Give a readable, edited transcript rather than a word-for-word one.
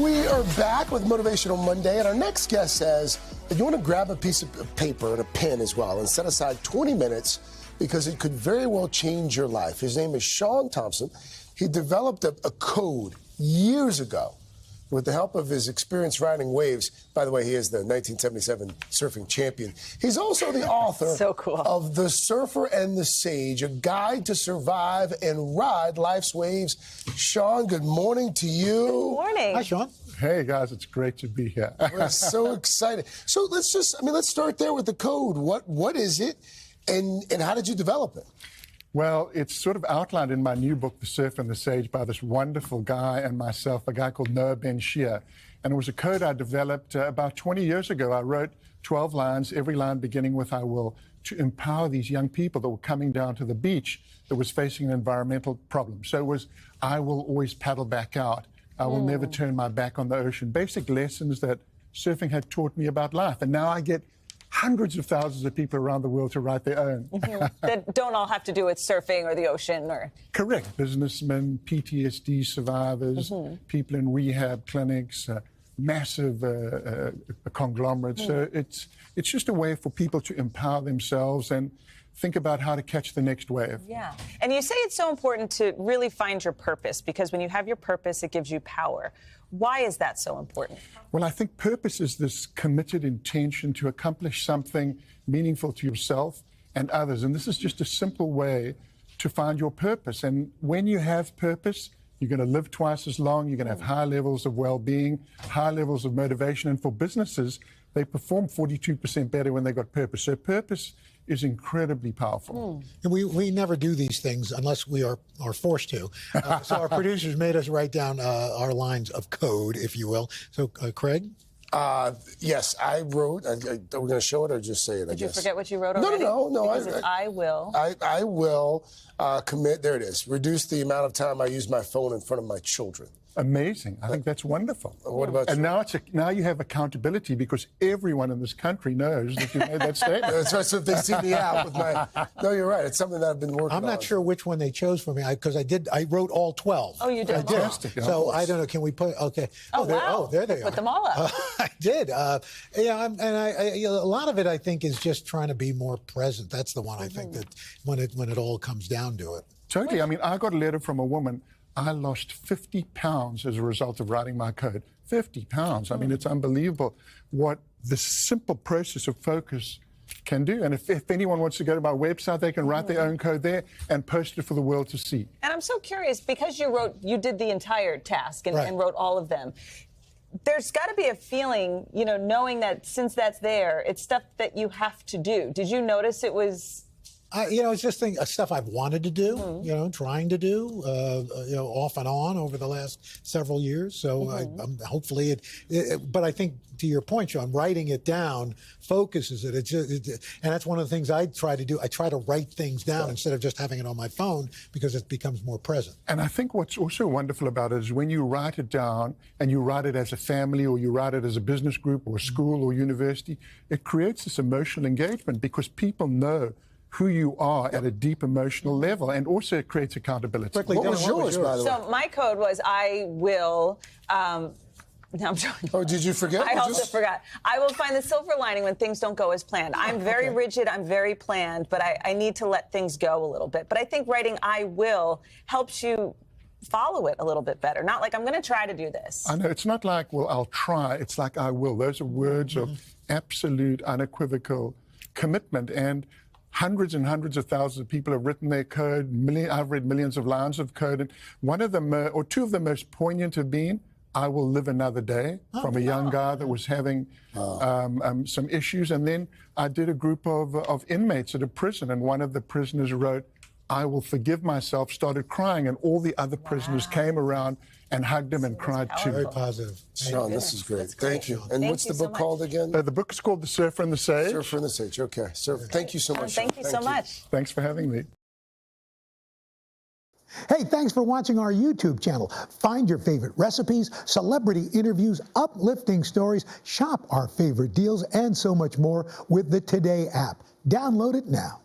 We are back with Motivational Monday, and our next guest says that you want to grab a piece of paper and a pen as well and set aside 20 minutes because it could very well change your life. His name is Shaun Tomson. He developed a code years ago with the help of his experience riding waves. By the way, he is the 1977 surfing champion. He's also the author of The Surfer and the Sage, a guide to survive and ride life's waves. Shaun, good morning to you. Good morning. Hi, Shaun. Hey, guys, it's great to be here. We're so excited. So let's start there with the code. What is it, and how did you develop it? Well, it's sort of outlined in my new book, The Surfer and the Sage, by this wonderful guy and myself, a guy called Noah Ben Shia. And it was a code I developed about 20 years ago. I wrote 12 lines, every line beginning with I will, to empower these young people that were coming down to the beach that was facing an environmental problem. So it was, I will always paddle back out. I will never turn my back on the ocean. Basic lessons that surfing had taught me about life. And now I get hundreds of thousands of people around the world to write their own. That don't all have to do with surfing or the ocean or... Correct. Businessmen, PTSD survivors, people in rehab clinics, massive conglomerates. So it's just a way for people to empower themselves and think about how to catch the next wave. Yeah. And you say it's so important to really find your purpose, because when you have your purpose, it gives you power. Why is that so important? Well, I think purpose is this committed intention to accomplish something meaningful to yourself and others. And this is just a simple way to find your purpose. And when you have purpose, you're going to live twice as long. You're going to have high levels of well-being, high levels of motivation. And for businesses, they perform 42% better when they got purpose. So purpose is incredibly powerful. And we never do these things unless we are forced to. So our producers made us write down our lines of code, if you will. So, Craig? Yes, I wrote. Are we going to show it or just say it? Did you forget what you wrote already? No. I will. I will commit. There it is. Reduce the amount of time I use my phone in front of my children. Amazing. I think that's wonderful. What about you? And now you have accountability because everyone in this country knows that you made that statement. That's right. So if they see me out with my... No, you're right. It's something that I've been working on. I'm not sure which one they chose for me because I wrote all 12. Oh, you did? I did. Fantastic. So I don't know. Can we put... Okay. Oh, wow. There they are. Put them all up. I did. A lot of it, I think, is just trying to be more present. That's the one I think that when it all comes down to it. Totally. I mean, I got a letter from a woman. I lost 50 pounds as a result of writing my code. 50 pounds. I mean, it's unbelievable what the simple process of focus can do. And if anyone wants to go to my website, they can write their own code there and post it for the world to see. And I'm so curious, because you did the entire task and wrote all of them. There's got to be a feeling, knowing that since that's there, it's stuff that you have to do. Did you notice it was... it's just stuff I've wanted to do, trying to do, off and on over the last several years. So I'm hopefully but I think to your point, Shaun, writing it down focuses it. And that's one of the things I try to do. I try to write things down instead of just having it on my phone because it becomes more present. And I think what's also wonderful about it is when you write it down and you write it as a family or you write it as a business group or school or university, it creates this emotional engagement because people know who you are at a deep emotional level, and also it creates accountability. Quickly, what was yours, by the way? So my code was I will... now I'm joking. Oh, did you forget? I also forgot. I will find the silver lining when things don't go as planned. I'm very rigid, I'm very planned, but I need to let things go a little bit. But I think writing I will helps you follow it a little bit better. Not like I'm going to try to do this. I know. It's not like, well, I'll try. It's like I will. Those are words of absolute, unequivocal commitment. And hundreds and hundreds of thousands of people have written their code. I've read millions of lines of code. And one of them, or two of the most poignant have been, I will live another day, from a young guy that was having some issues. And then I did a group of inmates at a prison, and one of the prisoners wrote, I will forgive myself, started crying, and all the other prisoners came around and hugged him and cried too. Very positive. Shaun, this is great. Thank you. And what's the book called again? The book is called The Surfer and the Sage. Surfer and the Sage. Okay. Thank you so much. Thank you so much. Thanks for having me. Hey, thanks for watching our YouTube channel. Find your favorite recipes, celebrity interviews, uplifting stories, shop our favorite deals, and so much more with the Today app. Download it now.